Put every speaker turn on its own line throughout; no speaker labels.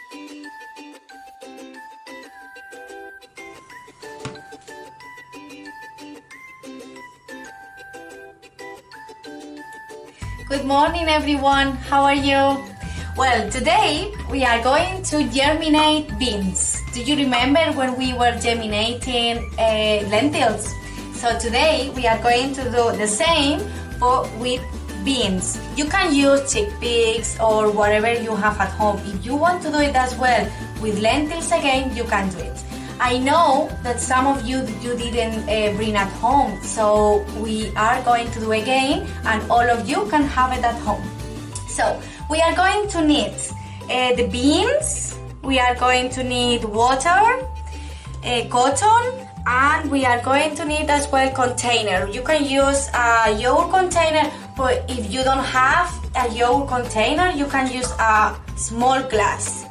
Good morning everyone, how are you? Well, today we are going to germinate beans. Do you remember when we were germinating lentils? So today we are going to do the same but with beans. You can use chickpeas or whatever you have at home. If you want to do it as well with lentils again, you can do it. I know that some of you didn't bring at home, so we are going to do again and all of you can have it at home. So we are going to need the beans, we are going to need water, cotton, and we are going to need as well container. You can use a yogurt container, but if you don't have a yogurt container, you can use a small glass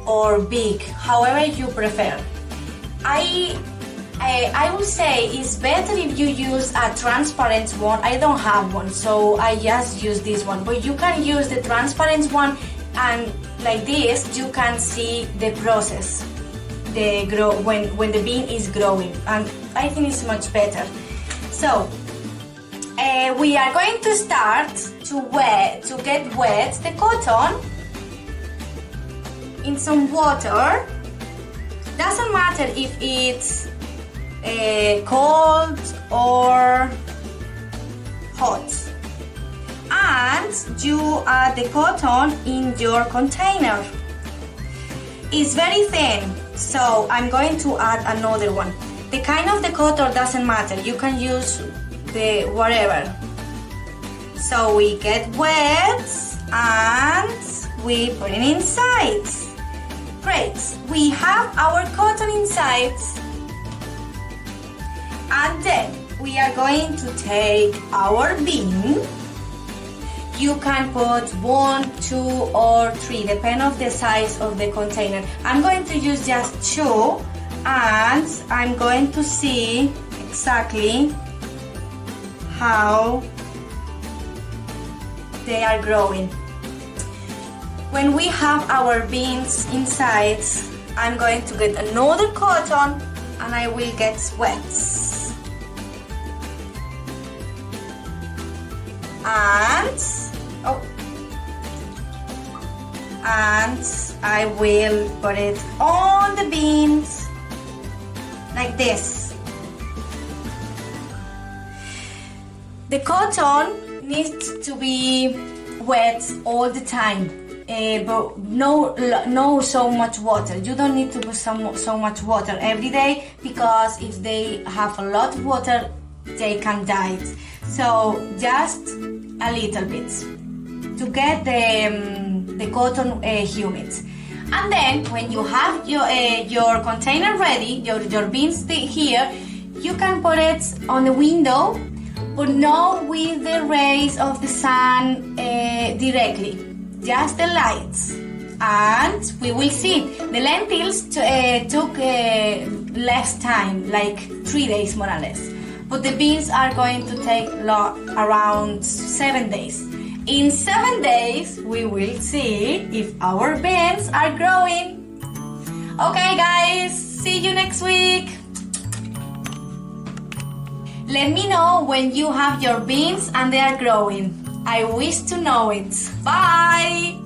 or big, however you prefer. I would say it's better if you use a transparent one. I don't have one, so I just use this one, but you can use the transparent one, and like this you can see the process, when the bean is growing, and I think it's much better. So we are going to start to get wet the cotton in some water. Doesn't matter if it's cold or hot. And you add the cotton in your container. It's very thin, so I'm going to add another one. The kind of the cotton doesn't matter, you can use the whatever. So we get wet and we put it inside. Great, we have our cotton inside, and then we are going to take our bean. You can put 1, 2 or 3, depending on the size of the container. I'm going to use just 2, and I'm going to see exactly how they are growing. When we have our beans inside, I'm going to get another cotton and I will get wet. And I will put it on the beans like this. The cotton needs to be wet all the time. But no so much water. You don't need to put so much water every day, because if they have a lot of water they can die. So just a little bit to get the cotton humid. And then when you have your container ready, your beans here, you can put it on the window, but not with the rays of the sun directly. Just the lights, and we will see. The lentils took less time, like 3 days more or less, but the beans are going to take around 7 days. In 7 days we will see if our beans are growing. Okay guys, see you next week. Let me know when you have your beans and they are growing. I wish to know it. Bye!